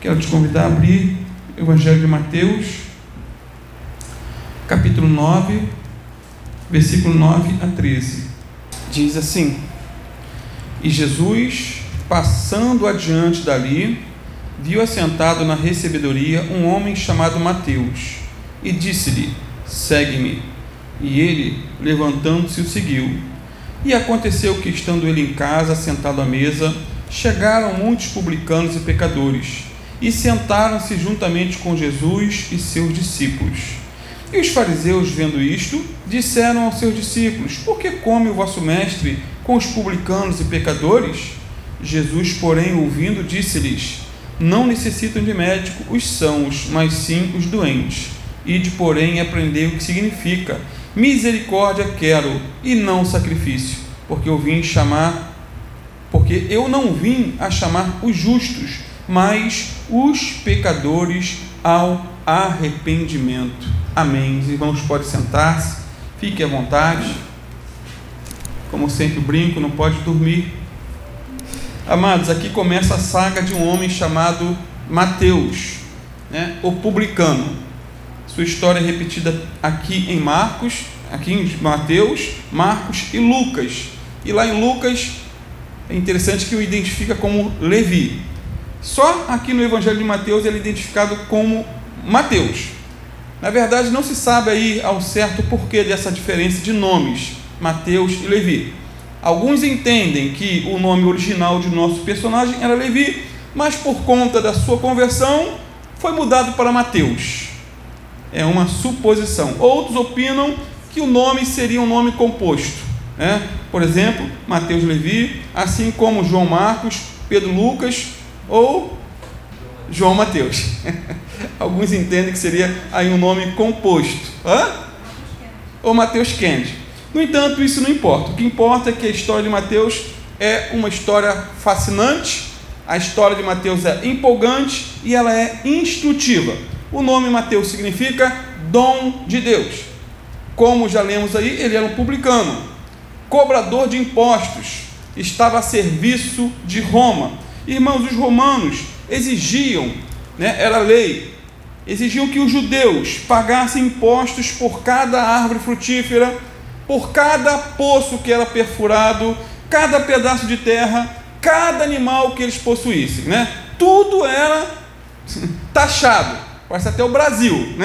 Quero te convidar a abrir o Evangelho de Mateus, capítulo 9, versículo 9 a 13. Diz assim: E Jesus, passando adiante dali, viu assentado na recebedoria um homem chamado Mateus, e disse-lhe: Segue-me. E ele, levantando-se, o seguiu. E aconteceu que, estando ele em casa, sentado à mesa, chegaram muitos publicanos e pecadores, e sentaram-se juntamente com Jesus e seus discípulos. E os fariseus, vendo isto, disseram aos seus discípulos: Por que come o vosso mestre com os publicanos e pecadores? Jesus, porém, ouvindo, disse-lhes: Não necessitam de médico os sãos, mas sim os doentes. Ide, porém, aprendei o que significa: misericórdia quero, e não sacrifício, porque eu não vim a chamar os justos, mas os pecadores ao arrependimento. Amém. Os irmãos podem sentar-se, fique à vontade. Como sempre brinco, não pode dormir. Amados, aqui começa a saga de um homem chamado Mateus, o publicano. Sua história é repetida aqui em Mateus, Marcos e Lucas. E lá em Lucas é interessante que o identifica como Levi. Só aqui no Evangelho de Mateus ele é identificado como Mateus. Na verdade, não se sabe aí ao certo o porquê dessa diferença de nomes, Mateus e Levi. Alguns entendem que o nome original de nosso personagem era Levi, mas por conta da sua conversão foi mudado para Mateus. É uma suposição. Outros opinam que o nome seria um nome composto, Por exemplo, Mateus Levi, assim como João Marcos, Pedro Lucas ou João Mateus. Alguns entendem que seria aí um nome composto. Ou Mateus Kennedy. No entanto, isso não importa. O que importa é que a história de Mateus é uma história fascinante, a história de Mateus é empolgante e ela é instrutiva. O nome Mateus significa dom de Deus. Como já lemos aí, ele era um publicano, cobrador de impostos, estava a serviço de Roma. Irmãos, os romanos exigiam, era lei, exigiam que os judeus pagassem impostos por cada árvore frutífera, por cada poço que era perfurado, cada pedaço de terra, cada animal que eles possuíssem, Tudo era taxado. Parece até o Brasil,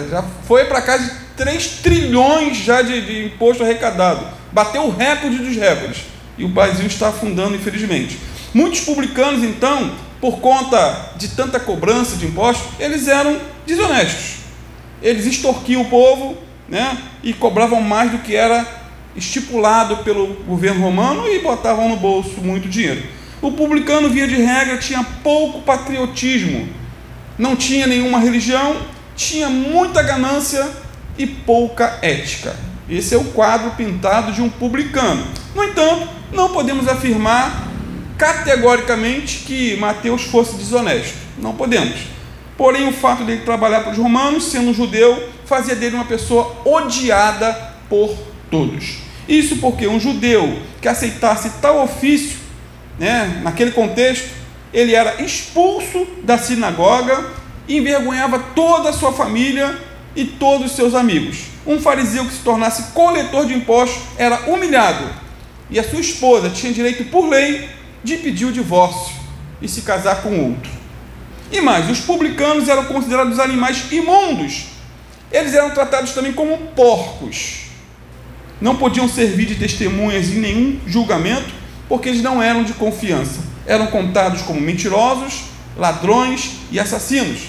já foi para cá de 3 trilhões já de imposto arrecadado, bateu o recorde dos recordes, e o Brasil está afundando, infelizmente. Muitos publicanos, então, por conta de tanta cobrança de impostos, eles eram desonestos, eles extorquiam o povo, e cobravam mais do que era estipulado pelo governo romano e botavam no bolso muito dinheiro. O publicano, via de regra, tinha pouco patriotismo, não tinha nenhuma religião, tinha muita ganância e pouca ética. Esse é o quadro pintado de um publicano. No entanto, não podemos afirmar categoricamente que Mateus fosse desonesto. Não podemos. Porém, o fato dele trabalhar para os romanos, sendo um judeu, fazia dele uma pessoa odiada por todos. Isso porque um judeu que aceitasse tal ofício, naquele contexto, ele era expulso da sinagoga e envergonhava toda a sua família e todos os seus amigos. Um fariseu que se tornasse coletor de impostos era humilhado, e a sua esposa tinha direito por lei de pedir o divórcio e se casar com outro. E mais, os publicanos eram considerados animais imundos. Eles eram tratados também como porcos. Não podiam servir de testemunhas em nenhum julgamento, porque eles não eram de confiança. Eram contados como mentirosos, ladrões e assassinos.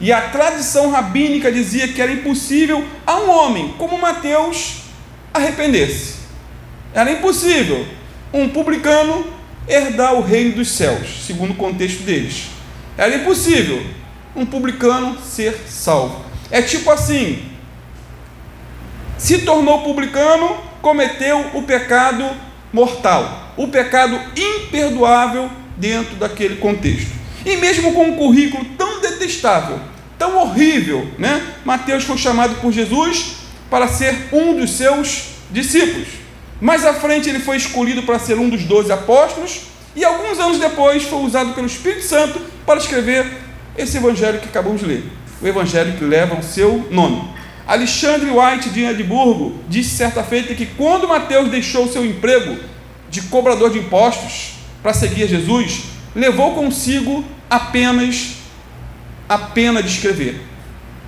E a tradição rabínica dizia que era impossível a um homem como Mateus arrepender-se. Era impossível um publicano herdar o reino dos céus, segundo o contexto deles. Era impossível um publicano ser salvo. É tipo assim: se tornou publicano, cometeu o pecado mortal, o pecado imperdoável dentro daquele contexto. E mesmo com um currículo tão detestável, tão horrível, Mateus foi chamado por Jesus para ser um dos seus discípulos. Mais à frente ele foi escolhido para ser um dos 12 apóstolos, e alguns anos depois foi usado pelo Espírito Santo para escrever esse evangelho que acabamos de ler, o evangelho que leva o seu nome. Alexandre White de Edimburgo disse certa feita que quando Mateus deixou o seu emprego de cobrador de impostos para seguir Jesus, levou consigo apenas a pena de escrever,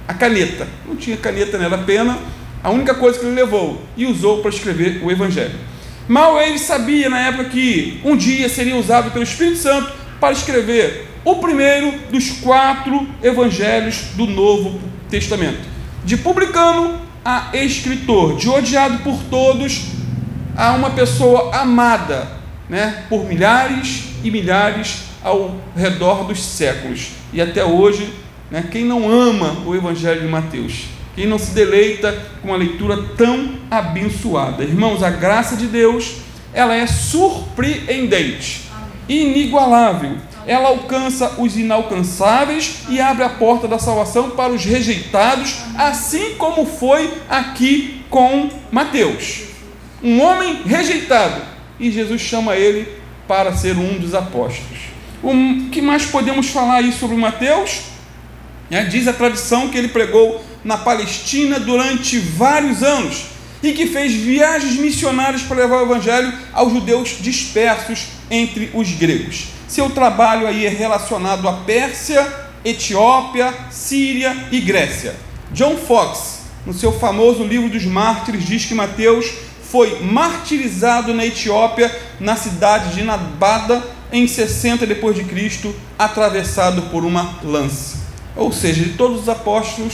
a caneta. Não tinha caneta, não era pena, a única coisa que ele levou e usou para escrever o evangelho. Mal ele sabia na época que um dia seria usado pelo Espírito Santo para escrever o primeiro dos 4 evangelhos do Novo Testamento. De publicano a escritor, de odiado por todos a uma pessoa amada, por milhares e milhares ao redor dos séculos. E até hoje, quem não ama o evangelho de Mateus? Quem não se deleita com uma leitura tão abençoada? Irmãos, a graça de Deus, ela é surpreendente, inigualável. Ela alcança os inalcançáveis e abre a porta da salvação para os rejeitados, assim como foi aqui com Mateus. Um homem rejeitado, e Jesus chama ele para ser um dos apóstolos. O que mais podemos falar aí sobre Mateus? Diz a tradição que ele pregou na Palestina durante vários anos e que fez viagens missionárias para levar o evangelho aos judeus dispersos entre os gregos. Seu trabalho aí é relacionado à Pérsia, Etiópia, Síria e Grécia. John Foxe, no seu famoso livro dos mártires, diz que Mateus foi martirizado na Etiópia, na cidade de Nabada, em 60 depois de Cristo, atravessado por uma lança. Ou seja, de todos os apóstolos,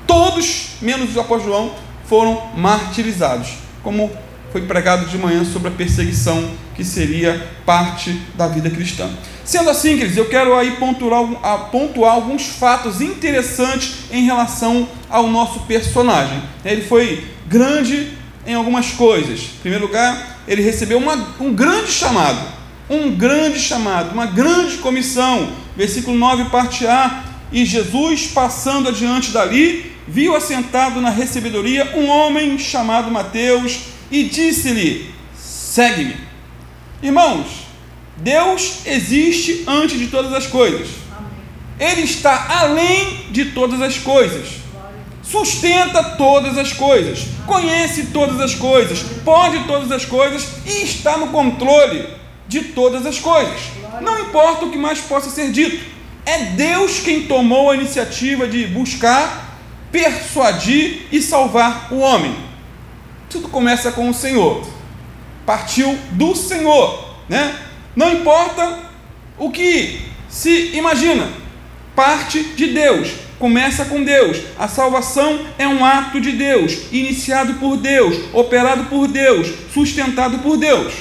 todos, menos o apóstolo João, foram martirizados, como foi pregado de manhã sobre a perseguição que seria parte da vida cristã. Sendo assim, queridos, eu quero aí pontuar alguns fatos interessantes em relação ao nosso personagem. Ele foi grande em algumas coisas. Em primeiro lugar, ele recebeu um grande chamado, uma grande comissão. Versículo 9, parte A: e Jesus, passando adiante dali, viu assentado na recebedoria um homem chamado Mateus e disse-lhe: segue-me. Irmãos, Deus existe antes de todas as coisas. Ele está além de todas as coisas, sustenta todas as coisas, conhece todas as coisas, pode todas as coisas e está no controle de todas as coisas. Não importa o que mais possa ser dito, é Deus quem tomou a iniciativa de buscar, persuadir e salvar o homem. Tudo começa com o Senhor, partiu do Senhor, Não importa o que se imagina, parte de Deus, começa com Deus. A salvação é um ato de Deus, iniciado por Deus, operado por Deus, sustentado por Deus.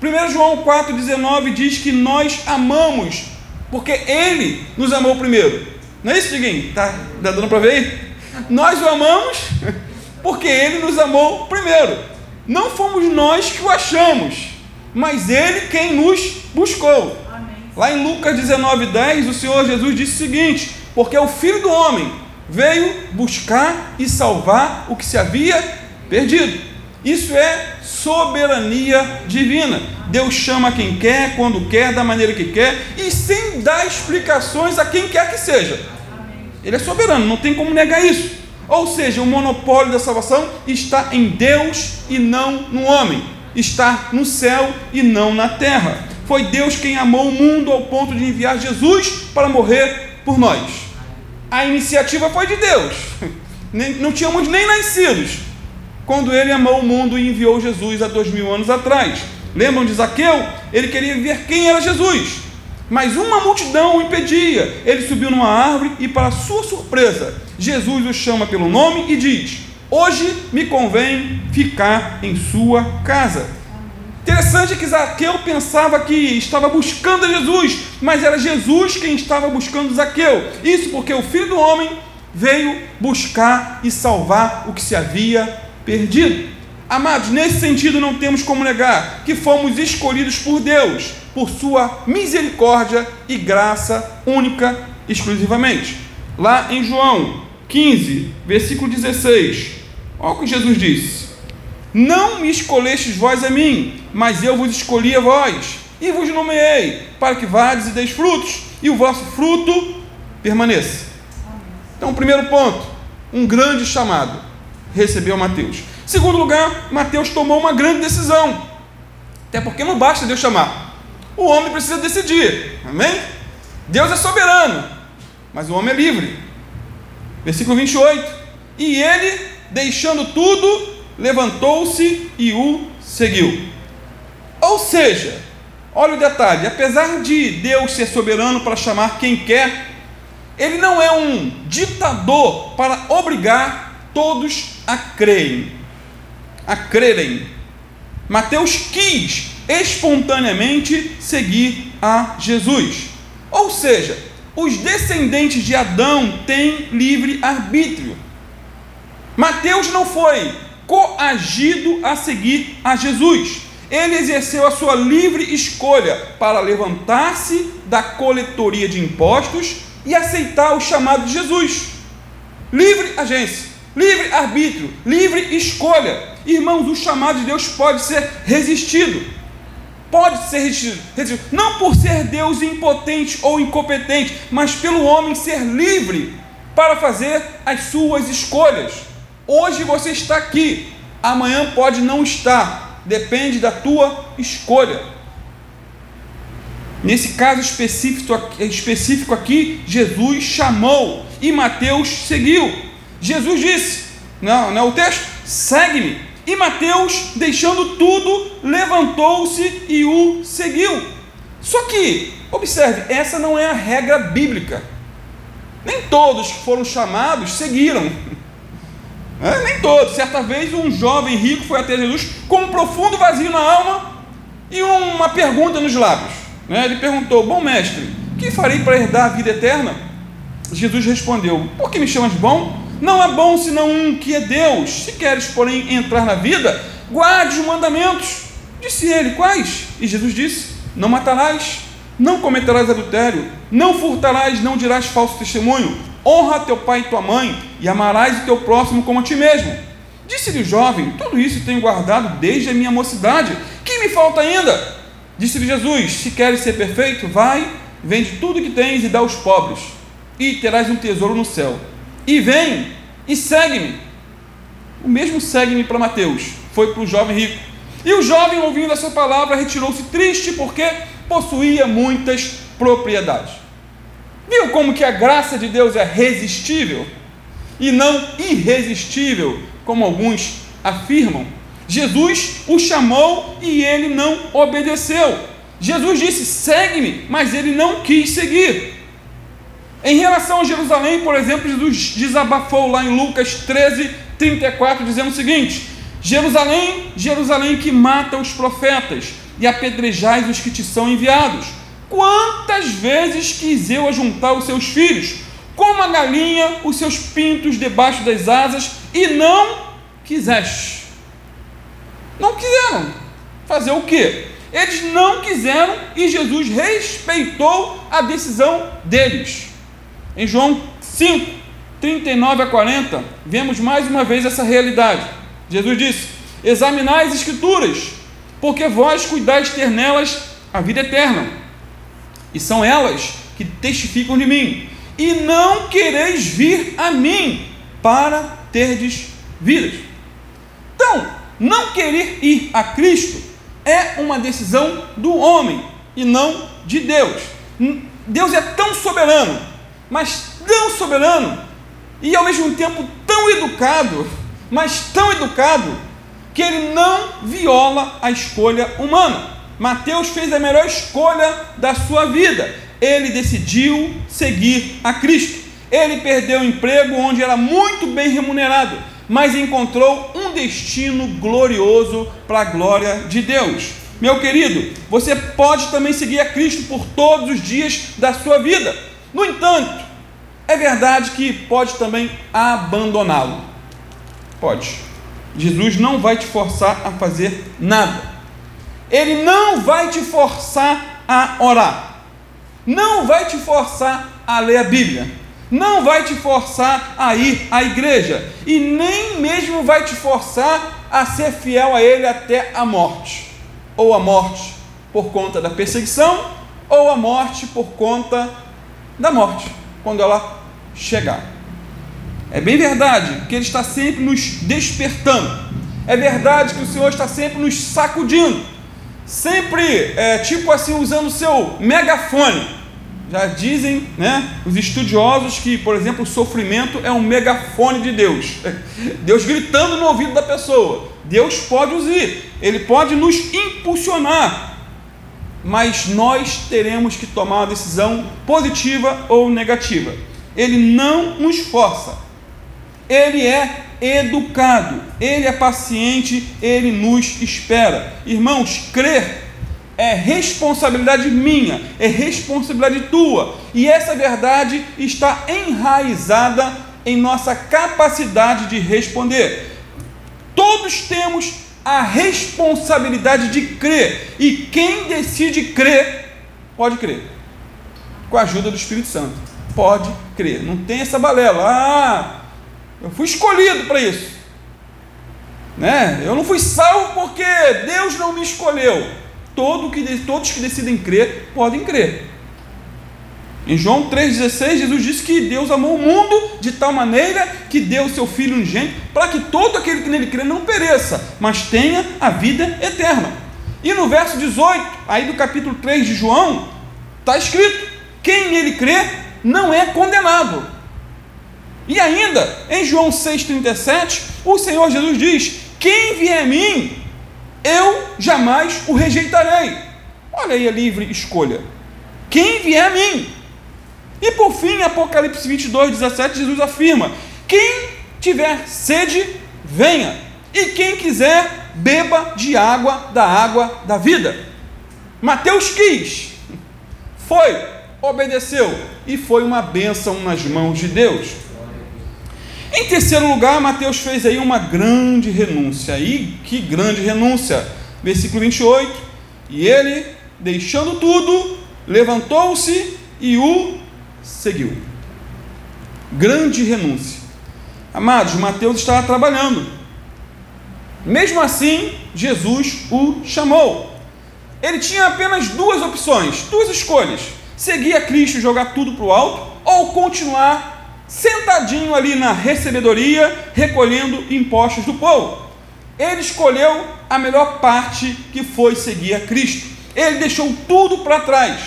1 João 4,19 diz que nós amamos porque Ele nos amou primeiro. Não é isso, Diguinho? Tá dando para ver aí? Nós o amamos porque Ele nos amou primeiro. Não fomos nós que o achamos, mas Ele quem nos buscou. Amém. Lá em Lucas 19,10, o Senhor Jesus disse o seguinte: porque o Filho do Homem veio buscar e salvar o que se havia perdido. Isso é soberania divina. Deus chama quem quer, quando quer, da maneira que quer e sem dar explicações a quem quer que seja. Ele é soberano, não tem como negar isso. Ou seja, o monopólio da salvação está em Deus e não no homem. Está no céu e não na terra. Foi Deus quem amou o mundo ao ponto de enviar Jesus para morrer por nós. A iniciativa foi de Deus. Não tínhamos nem nascidos quando Ele amou o mundo e enviou Jesus há 2000 anos atrás. Lembram de Zaqueu? Ele queria ver quem era Jesus, mas uma multidão o impedia. Ele subiu numa árvore e, para sua surpresa, Jesus o chama pelo nome e diz: hoje me convém ficar em sua casa. Interessante que Zaqueu pensava que estava buscando Jesus, mas era Jesus quem estava buscando Zaqueu. Isso porque o Filho do Homem veio buscar e salvar o que se havia perdido. Amados, nesse sentido não temos como negar que fomos escolhidos por Deus, por sua misericórdia e graça única, exclusivamente. Lá em João 15, versículo 16, olha o que Jesus disse: não me escolhestes vós a mim, mas eu vos escolhi a vós, e vos nomeei, para que vades e deis frutos, e o vosso fruto permaneça. Então, primeiro ponto, um grande chamado recebeu Mateus. Segundo lugar, Mateus tomou uma grande decisão, até porque não basta Deus chamar, o homem precisa decidir, amém? Deus é soberano, mas o homem é livre. Versículo 28, e ele, deixando tudo, levantou-se e o seguiu. Ou seja, olha o detalhe, apesar de Deus ser soberano para chamar quem quer, Ele não é um ditador para obrigar todos a crerem. Mateus quis espontaneamente seguir a Jesus. Ou seja, os descendentes de Adão têm livre arbítrio. Mateus não foi coagido a seguir a Jesus. Ele exerceu a sua livre escolha para levantar-se da coletoria de impostos e aceitar o chamado de Jesus. Livre agência, livre arbítrio, livre escolha. Irmãos, o chamado de Deus pode ser resistido. Pode ser resistido. Não por ser Deus impotente ou incompetente, mas pelo homem ser livre para fazer as suas escolhas. Hoje você está aqui, amanhã pode não estar. Depende da tua escolha. Nesse caso específico aqui, Jesus chamou e Mateus seguiu. Jesus disse, não é o texto? Segue-me. E Mateus, deixando tudo, levantou-se e o seguiu. Só que, observe, essa não é a regra bíblica. Nem todos que foram chamados seguiram. Nem todos. Certa vez um jovem rico foi até Jesus com um profundo vazio na alma e uma pergunta nos lábios. Ele perguntou, bom mestre, que farei para herdar a vida eterna? Jesus respondeu, por que me chamas bom? Não é bom senão um que é Deus. Se queres, porém, entrar na vida, guarde os mandamentos. Disse ele, quais? E Jesus disse, não matarás, não cometerás adultério, não furtarás, não dirás falso testemunho, honra teu pai e tua mãe, e amarás o teu próximo como a ti mesmo. Disse-lhe o jovem, tudo isso tenho guardado desde a minha mocidade, que me falta ainda? Disse-lhe Jesus, se queres ser perfeito, vai, vende tudo que tens e dá aos pobres, e terás um tesouro no céu. E vem, e segue-me. O mesmo segue-me para Mateus, foi para o jovem rico. E o jovem, ouvindo essa palavra, retirou-se triste, porque possuía muitas propriedades. Viu como que a graça de Deus é resistível e não irresistível, como alguns afirmam? Jesus o chamou e ele não obedeceu. Jesus disse, segue-me, mas ele não quis seguir. Em relação a Jerusalém, por exemplo, Jesus desabafou lá em Lucas 13:34, dizendo o seguinte, Jerusalém, Jerusalém que mata os profetas e apedrejais os que te são enviados. Quantas vezes quis eu ajuntar os seus filhos, como a galinha, os seus pintos debaixo das asas, e não quiseste. Não quiseram. Fazer o quê? Eles não quiseram e Jesus respeitou a decisão deles. Em João 5:39-40, vemos mais uma vez essa realidade. Jesus disse, examinai as Escrituras, porque vós cuidais ter nelas a vida eterna, e são elas que testificam de mim, e não quereis vir a mim para terdes vidas. Então, não querer ir a Cristo é uma decisão do homem e não de Deus. Deus é tão soberano, mas tão soberano e ao mesmo tempo tão educado, mas tão educado, que ele não viola a escolha humana. Mateus fez a melhor escolha da sua vida. Ele decidiu seguir a Cristo. Ele perdeu o emprego onde era muito bem remunerado, mas encontrou um destino glorioso para a glória de Deus. Meu querido, você pode também seguir a Cristo por todos os dias da sua vida. No entanto, é verdade que pode também abandoná-lo. Pode. Jesus não vai te forçar a fazer nada. Ele não vai te forçar a orar. Não vai te forçar a ler a Bíblia. Não vai te forçar a ir à igreja. E nem mesmo vai te forçar a ser fiel a Ele até a morte. Ou a morte por conta da perseguição, ou a morte por conta da morte, quando ela chegar. É bem verdade que Ele está sempre nos despertando, é verdade que o Senhor está sempre nos sacudindo, sempre, tipo assim, usando o seu megafone. Já dizem, né, os estudiosos que, por exemplo, o sofrimento é um megafone de Deus. Deus gritando no ouvido da pessoa. Deus pode usar, Ele pode nos impulsionar, mas nós teremos que tomar uma decisão positiva ou negativa. Ele não nos força, Ele é educado, Ele é paciente, Ele nos espera. Irmãos, crer é responsabilidade minha, é responsabilidade tua, e essa verdade está enraizada em nossa capacidade de responder. Todos temos a responsabilidade de crer, e quem decide crer, pode crer, com a ajuda do Espírito Santo, pode crer, não tem essa balela, eu fui escolhido para isso, né? Eu não fui salvo porque Deus não me escolheu. Todos que decidem crer, podem crer. Em João 3,16, Jesus disse que Deus amou o mundo de tal maneira que deu o seu Filho unigênito, para que todo aquele que nele crê não pereça, mas tenha a vida eterna. E no verso 18, aí do capítulo 3 de João, está escrito: quem nele crê não é condenado. E ainda, em João 6,37, o Senhor Jesus diz: quem vier a mim, eu jamais o rejeitarei. Olha aí a livre escolha. Quem vier a mim. E por fim, Apocalipse 22,17, Jesus afirma: quem tiver sede, venha, e quem quiser, beba de água da vida. Mateus quis, foi, obedeceu, e foi uma bênção nas mãos de Deus. Em terceiro lugar, Mateus fez aí uma grande renúncia. E que grande renúncia! Versículo 28, e ele, deixando tudo, levantou-se e o seguiu. Grande renúncia. Amados, Mateus estava trabalhando. Mesmo assim, Jesus o chamou. Ele tinha apenas duas opções, duas escolhas: seguir a Cristo e jogar tudo para o alto, ou continuar sentadinho ali na recebedoria, recolhendo impostos do povo. Ele escolheu a melhor parte, que foi seguir a Cristo. Ele deixou tudo para trás.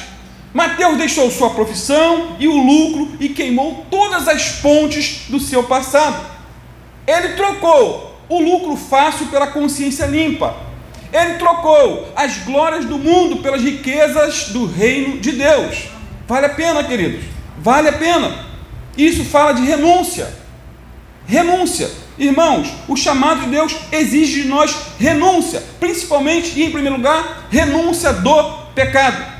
Mateus deixou sua profissão e o lucro e queimou todas as pontes do seu passado. Ele trocou o lucro fácil pela consciência limpa. Ele trocou as glórias do mundo pelas riquezas do reino de Deus. Vale a pena, queridos, vale a pena. Isso fala de renúncia. Renúncia. Irmãos, o chamado de Deus exige de nós renúncia, principalmente e em primeiro lugar, renúncia do pecado.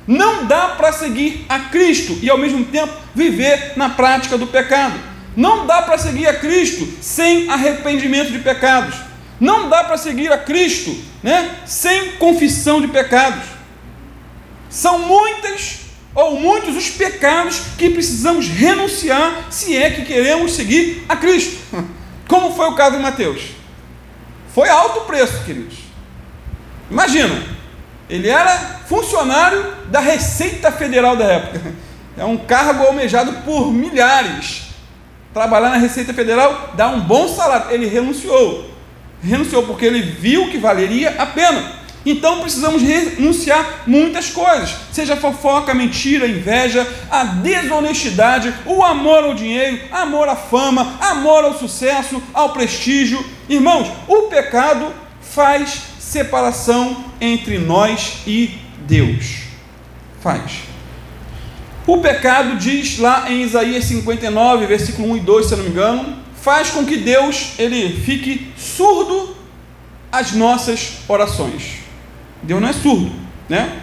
Não dá para seguir a Cristo e ao mesmo tempo viver na prática do pecado. Não dá para seguir a Cristo sem arrependimento de pecados. Não dá para seguir a Cristo, né, sem confissão de pecados. São muitos os pecados que precisamos renunciar se é que queremos seguir a Cristo. Como foi o caso de Mateus? Foi alto o preço, queridos. Imagina, ele era funcionário da Receita Federal da época. É um cargo almejado por milhares. Trabalhar na Receita Federal dá um bom salário. Ele renunciou porque ele viu que valeria a pena. Então precisamos renunciar muitas coisas, seja a fofoca, a mentira, a inveja, a desonestidade, o amor ao dinheiro, amor à fama, amor ao sucesso, ao prestígio. Irmãos, o pecado faz separação entre nós e Deus. Faz. O pecado, diz lá em Isaías 59, versículo 1 e 2, se eu não me engano, faz com que Deus ele fique surdo às nossas orações. Deus não é surdo, né?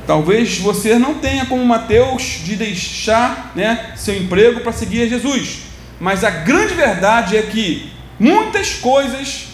Talvez você não tenha como Mateus de deixar, né, seu emprego para seguir a Jesus, mas a grande verdade é que muitas coisas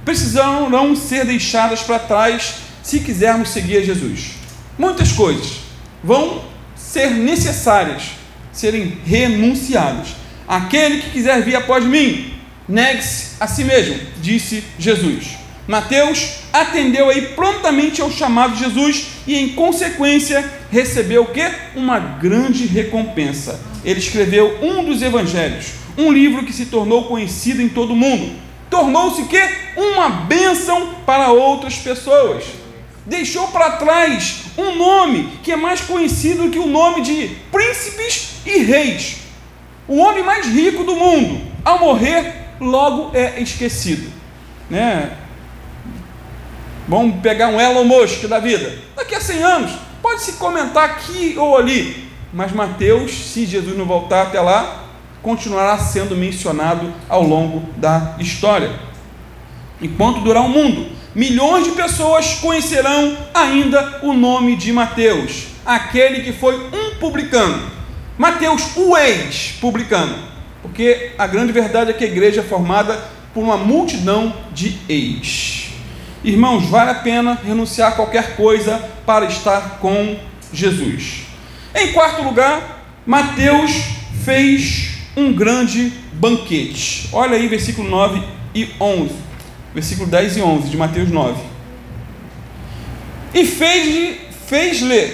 precisarão ser deixadas para trás se quisermos seguir a Jesus. Muitas coisas vão ser necessárias serem renunciadas. Aquele que quiser vir após mim, negue-se a si mesmo, disse Jesus. Mateus atendeu aí prontamente ao chamado de Jesus e, em consequência, recebeu o quê? Uma grande recompensa. Ele escreveu um dos evangelhos, um livro que se tornou conhecido em todo o mundo. Tornou-se o quê? Uma bênção para outras pessoas. Deixou para trás um nome que é mais conhecido do que o nome de príncipes e reis. O homem mais rico do mundo, ao morrer, logo é esquecido, né? Vamos pegar um Elon Musk da vida. Daqui a 100 anos, pode-se comentar aqui ou ali, mas Mateus, se Jesus não voltar até lá, continuará sendo mencionado ao longo da história. Enquanto durar o mundo, milhões de pessoas conhecerão ainda o nome de Mateus, aquele que foi um publicano. Mateus, o ex-publicano, porque a grande verdade é que a igreja é formada por uma multidão de ex. Irmãos, vale a pena renunciar a qualquer coisa para estar com Jesus. Em quarto lugar, Mateus fez um grande banquete. Olha aí versículo 9 e 11, versículo 10 e 11 de Mateus 9. E fez-lhe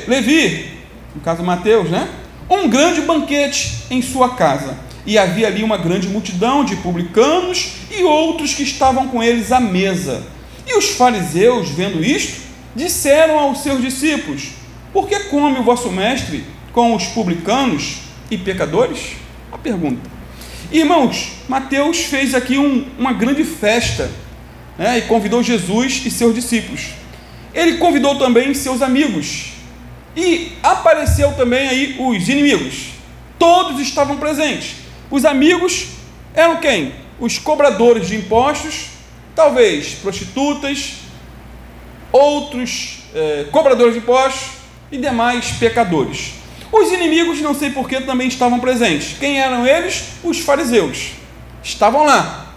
Levi, no caso Mateus, né, um grande banquete em sua casa, e havia ali uma grande multidão de publicanos e outros que estavam com eles à mesa. E os fariseus, vendo isto, disseram aos seus discípulos: por que come o vosso mestre com os publicanos e pecadores? A pergunta. Irmãos, Mateus fez aqui uma grande festa, né, e convidou Jesus e seus discípulos. Ele convidou também seus amigos, e apareceu também aí os inimigos. Todos estavam presentes. Os amigos eram quem? Os cobradores de impostos, talvez prostitutas, outros cobradores de impostos e demais pecadores. Os inimigos, não sei porquê, também estavam presentes. Quem eram eles? Os fariseus. Estavam lá.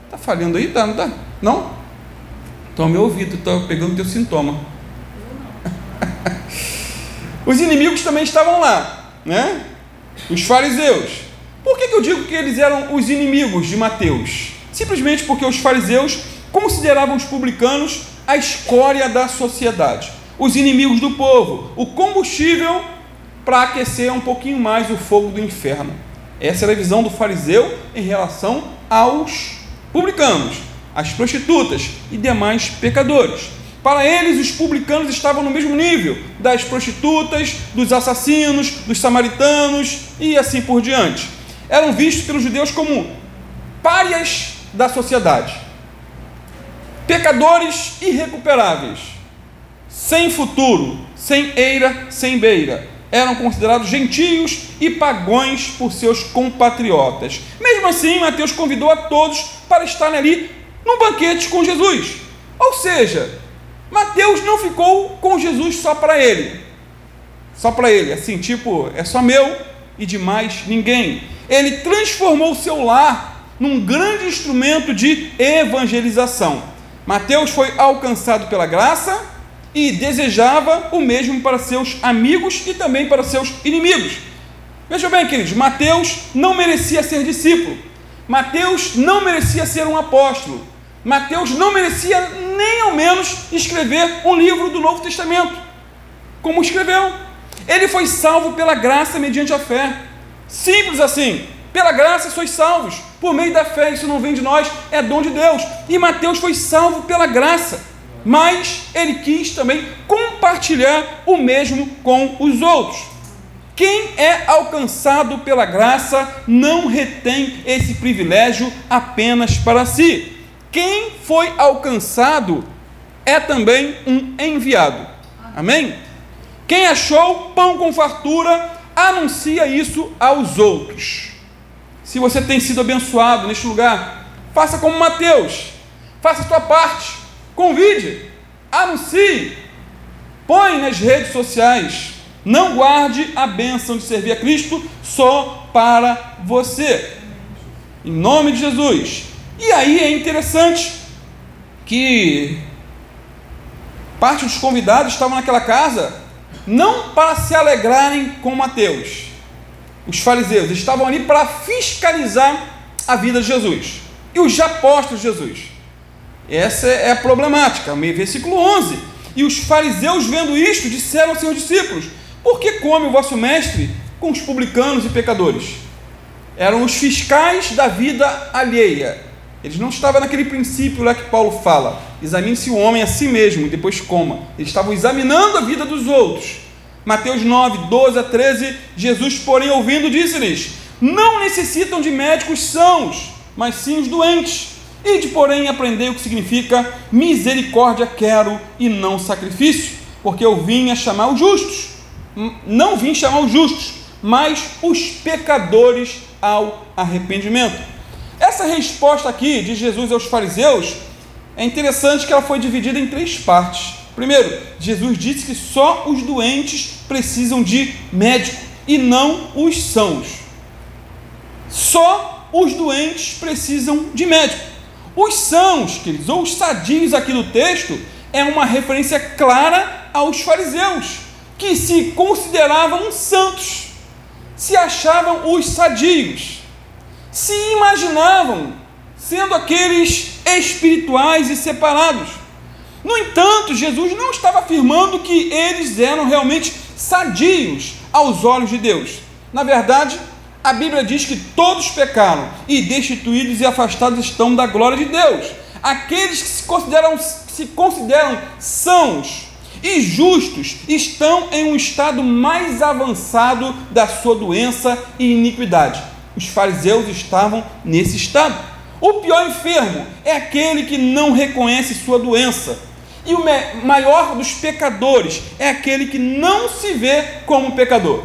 Está falhando aí? Tá, não está? Não? Então, meu ouvido, estou pegando o teu sintoma. Os inimigos também estavam lá, né? Os fariseus. Por que eu digo que eles eram os inimigos de Mateus? Simplesmente porque os fariseus consideravam os publicanos a escória da sociedade, os inimigos do povo, o combustível para aquecer um pouquinho mais o fogo do inferno. Essa era a visão do fariseu em relação aos publicanos, às prostitutas e demais pecadores. Para eles, os publicanos estavam no mesmo nível das prostitutas, dos assassinos, dos samaritanos e assim por diante. Eram vistos pelos judeus como párias da sociedade, pecadores irrecuperáveis, sem futuro, sem eira, sem beira. Eram considerados gentios e pagões por seus compatriotas. Mesmo assim, Mateus convidou a todos para estarem ali num banquete com Jesus. Ou seja, Mateus não ficou com Jesus só para ele, assim, tipo, é só meu e de mais ninguém. Ele transformou o seu lar num grande instrumento de evangelização. Mateus foi alcançado pela graça e desejava o mesmo para seus amigos e também para seus inimigos. Veja bem, queridos, Mateus não merecia ser discípulo, Mateus não merecia ser um apóstolo, Mateus não merecia nem ao menos escrever um livro do Novo Testamento, como escreveu. Ele foi salvo pela graça mediante a fé. Simples assim. Pela graça sois salvos, por meio da fé. Isso não vem de nós, é dom de Deus. E Mateus foi salvo pela graça, mas ele quis também compartilhar o mesmo com os outros. Quem é alcançado pela graça não retém esse privilégio apenas para si. Quem foi alcançado é também um enviado. Amém? Quem achou pão com fartura, anuncia isso aos outros. Se você tem sido abençoado neste lugar, faça como Mateus, faça a sua parte, convide, anuncie, põe nas redes sociais. Não guarde a bênção de servir a Cristo só para você, em nome de Jesus. E aí é interessante que parte dos convidados estavam naquela casa não para se alegrarem com Mateus. Os fariseus estavam ali para fiscalizar a vida de Jesus e os apóstolos de Jesus. Essa é a problemática. Versículo 11: e os fariseus, vendo isto, disseram aos seus discípulos: por que come o vosso mestre com os publicanos e pecadores? Eram os fiscais da vida alheia. Eles não estavam naquele princípio lá que Paulo fala: examine-se o homem a si mesmo e depois coma. Eles estavam examinando a vida dos outros. Mateus 9, 12 a 13, Jesus, porém, ouvindo, disse-lhes: não necessitam de médicos sãos, mas sim os doentes. Ide, porém, aprendei o que significa misericórdia quero e não sacrifício, porque eu vim a chamar os justos. Não vim chamar os justos, mas os pecadores ao arrependimento. Essa resposta aqui de Jesus aos fariseus é interessante, que ela foi dividida em 3 partes. Primeiro, Jesus disse que só os doentes precisam de médico e não os sãos. Só os doentes precisam de médico. Os sãos, queridos, ou os sadios aqui do texto, é uma referência clara aos fariseus, que se consideravam santos, se achavam os sadios, se imaginavam sendo aqueles espirituais e separados. No entanto, Jesus não estava afirmando que eles eram realmente sadios aos olhos de Deus. Na verdade, a Bíblia diz que todos pecaram e destituídos e afastados estão da glória de Deus. Aqueles que se consideram sãos e justos estão em um estado mais avançado da sua doença e iniquidade. Os fariseus estavam nesse estado. O pior enfermo é aquele que não reconhece sua doença. E o maior dos pecadores é aquele que não se vê como pecador.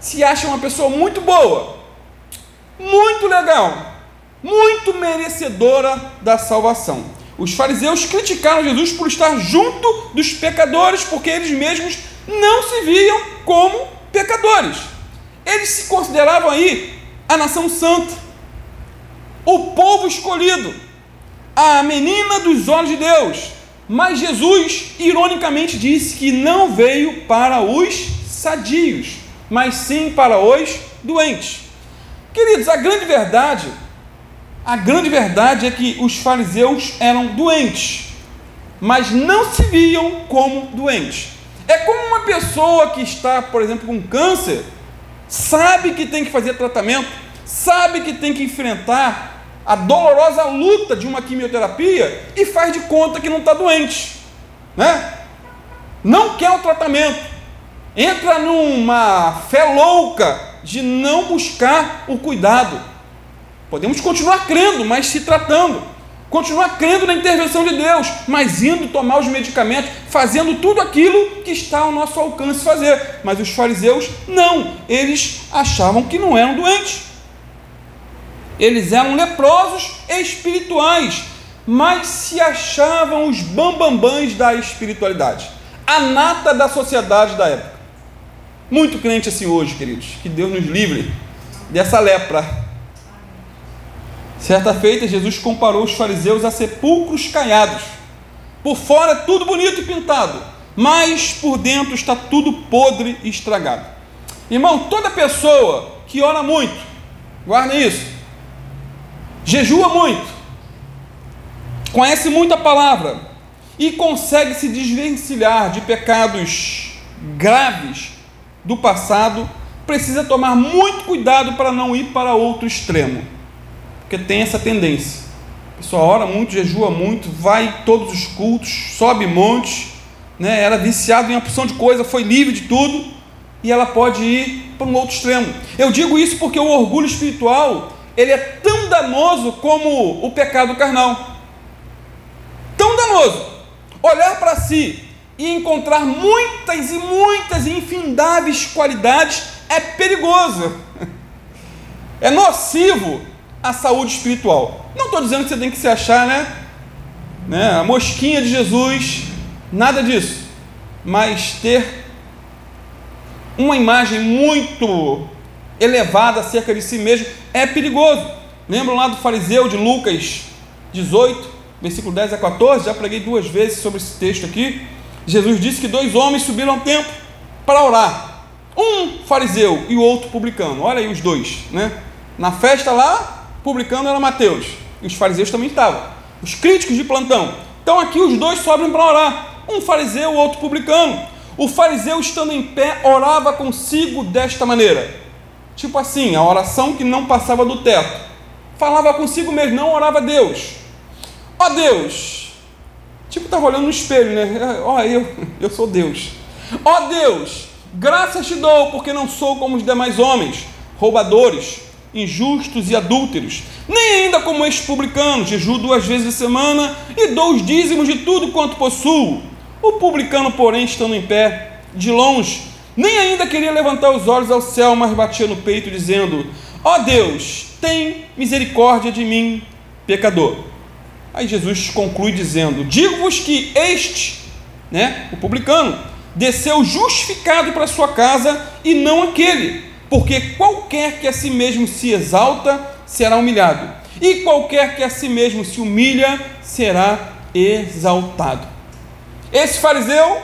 Se acha uma pessoa muito boa, muito legal, muito merecedora da salvação. Os fariseus criticaram Jesus por estar junto dos pecadores, porque eles mesmos não se viam como pecadores. Eles se consideravam aí a nação santa, o povo escolhido, a menina dos olhos de Deus. Mas Jesus, ironicamente, disse que não veio para os sadios, mas sim para os doentes. Queridos, a grande verdade é que os fariseus eram doentes, mas não se viam como doentes. É como uma pessoa que está, por exemplo, com câncer, sabe que tem que fazer tratamento, sabe que tem que enfrentar a dolorosa luta de uma quimioterapia e faz de conta que não está doente, né? Não quer o tratamento, entra numa fé louca de não buscar o cuidado. Podemos continuar crendo, mas se tratando, continuar crendo na intervenção de Deus, mas indo tomar os medicamentos, fazendo tudo aquilo que está ao nosso alcance fazer. Mas os fariseus não, eles achavam que não eram doentes. Eles eram leprosos espirituais, mas se achavam os bambambãs da espiritualidade, a nata da sociedade da época. Muito crente assim hoje, queridos, que Deus nos livre dessa lepra. Certa feita, Jesus comparou os fariseus a sepulcros caiados. Por fora é tudo bonito e pintado, mas por dentro está tudo podre e estragado. Irmão, toda pessoa que ora muito, guarda isso, jejua muito, conhece muito a palavra e consegue se desvencilhar de pecados graves do passado, precisa tomar muito cuidado para não ir para outro extremo, porque tem essa tendência. A pessoa ora muito, jejua muito, vai em todos os cultos, sobe montes, né? Era viciado em uma porção de coisa, foi livre de tudo, e ela pode ir para um outro extremo. Eu digo isso porque o orgulho espiritual, ele é tão danoso como o pecado carnal. Tão danoso. Olhar para si e encontrar muitas e infindáveis qualidades é perigoso. É nocivo à saúde espiritual. Não estou dizendo que você tem que se achar, a mosquinha de Jesus, nada disso. Mas ter uma imagem muito elevada acerca de si mesmo é perigoso. Lembram lá do fariseu de Lucas 18, versículo 10 a 14? Já preguei 2 vezes sobre esse texto aqui. Jesus disse que 2 homens subiram ao templo para orar, um fariseu e o outro publicano. Olha aí os dois, Na festa lá, publicano era Mateus, e os fariseus também estavam. os críticos de plantão. Então aqui os dois sobem para orar, um fariseu, o outro publicano. O fariseu, estando em pé, orava consigo desta maneira, tipo assim, a oração que não passava do teto, falava consigo mesmo, não orava a Deus. Ó Deus, tipo estava olhando no espelho, né? Ó, eu sou Deus. Ó Deus, graças te dou, porque não sou como os demais homens, roubadores, injustos e adúlteros, nem ainda como este publicano, jejuo 2 vezes a semana e dou os dízimos de tudo quanto possuo. O publicano, porém, estando em pé, de longe, nem ainda queria levantar os olhos ao céu, mas batia no peito, dizendo: ó Deus, tem misericórdia de mim, pecador. Aí Jesus conclui dizendo: digo-vos que este, o publicano, desceu justificado para sua casa, e não aquele, porque qualquer que a si mesmo se exalta, será humilhado, e qualquer que a si mesmo se humilha, será exaltado. Esse fariseu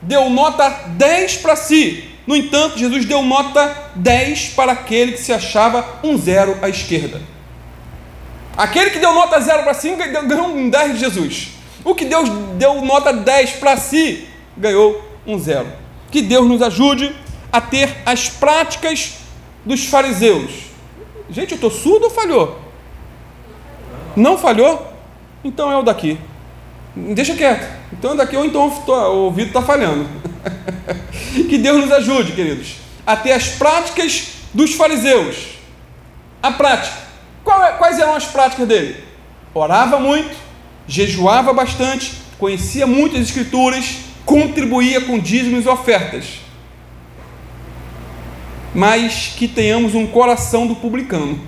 deu nota 10 para si. No entanto, Jesus deu nota 10 para aquele que se achava um 0 à esquerda. Aquele que deu nota 0 para si ganhou um 10 de Jesus. O que Deus deu nota 10 para si ganhou um 0. Que Deus nos ajude a ter as práticas dos fariseus. Gente, eu estou surdo ou falhou? Não falhou? Então é o daqui. Deixa quieto. Então é daqui ou então o ouvido está falhando. Que Deus nos ajude, queridos, a ter as práticas dos fariseus. A prática. Quais eram as práticas dele? Orava muito, jejuava bastante, conhecia muitas escrituras, contribuía com dízimos e ofertas. Mas que tenhamos um coração do publicano.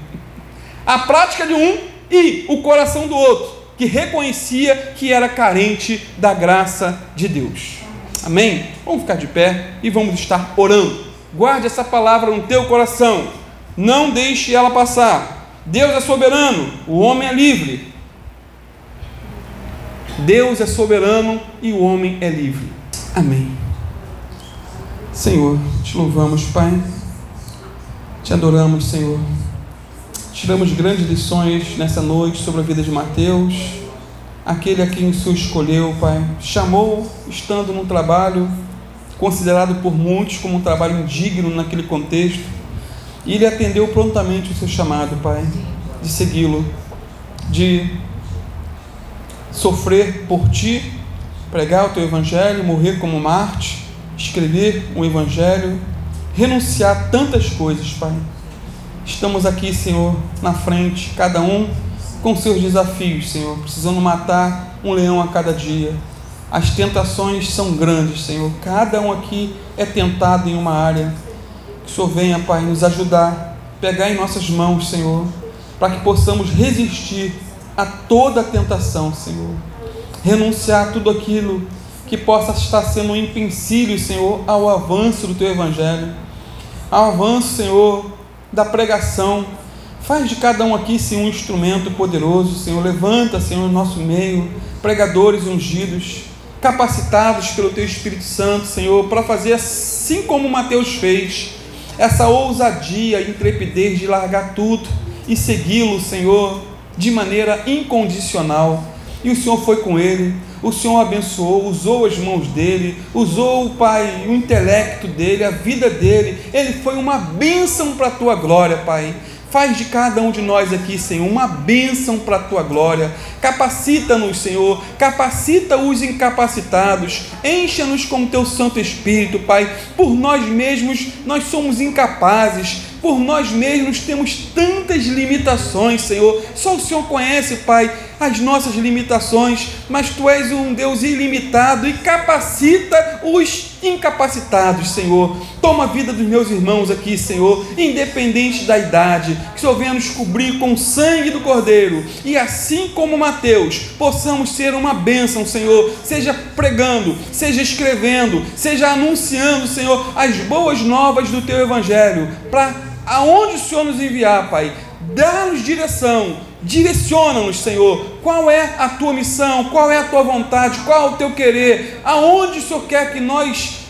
A prática de um e o coração do outro, que reconhecia que era carente da graça de Deus. Amém? Vamos ficar de pé e vamos estar orando. Guarde essa palavra no teu coração, não deixe ela passar. Deus é soberano, o homem é livre. Deus é soberano e o homem é livre. Amém. Senhor, te louvamos, Pai, te adoramos, Senhor. Tiramos grandes lições nessa noite sobre a vida de Mateus, aquele a quem o Senhor escolheu, Pai, chamou estando num trabalho considerado por muitos como um trabalho indigno naquele contexto, e ele atendeu prontamente o seu chamado, Pai, de segui-lo, de sofrer por Ti, pregar o Teu Evangelho, morrer como mártir, escrever um Evangelho, renunciar a tantas coisas, Pai. Estamos aqui, Senhor, na frente, cada um com seus desafios, Senhor, precisando matar um leão a cada dia. As tentações são grandes, Senhor, cada um aqui é tentado em uma área. Que o Senhor venha, Pai, nos ajudar, pegar em nossas mãos, Senhor, para que possamos resistir a toda a tentação, Senhor, renunciar a tudo aquilo que possa estar sendo um empecilho, Senhor, ao avanço do Teu Evangelho, ao avanço, Senhor, da pregação. Faz de cada um aqui, Senhor, um instrumento poderoso, Senhor. Levanta, Senhor, no nosso meio, pregadores ungidos, capacitados pelo Teu Espírito Santo, Senhor, para fazer assim como Mateus fez, essa ousadia e intrepidez de largar tudo e segui-lo, Senhor, de maneira incondicional. E o Senhor foi com ele, o Senhor abençoou, usou as mãos dele, usou, Pai, o intelecto dele, a vida dele. Ele foi uma bênção para a Tua glória, Pai. Faz de cada um de nós aqui, Senhor, uma bênção para a Tua glória. Capacita-nos, Senhor, capacita os incapacitados, encha-nos com o Teu Santo Espírito, Pai. Por nós mesmos, nós somos incapazes, por nós mesmos temos tantas limitações, Senhor. Só o Senhor conhece, Pai, as nossas limitações, mas Tu és um Deus ilimitado e capacita os incapacitados, Senhor. Toma a vida dos meus irmãos aqui, Senhor, independente da idade, que o Senhor venha nos cobrir com o sangue do Cordeiro, e assim como Mateus, possamos ser uma bênção, Senhor, seja pregando, seja escrevendo, seja anunciando, Senhor, as boas novas do Teu Evangelho, para aonde o Senhor nos enviar, Pai. Dá-nos direção, direciona-nos, Senhor. Qual é a Tua missão? Qual é a Tua vontade? Qual é o Teu querer? Aonde o Senhor quer que nós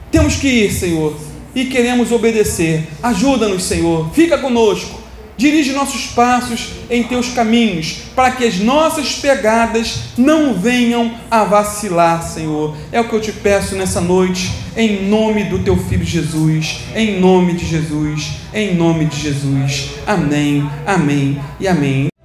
temos que ir, Senhor? E queremos obedecer. Ajuda-nos, Senhor. Fica conosco. dirige nossos passos em teus caminhos, para que as nossas pegadas não venham a vacilar, Senhor. É o que eu te peço nessa noite, em nome do teu Filho Jesus, em nome de Jesus, em nome de Jesus. Amém, amém e amém.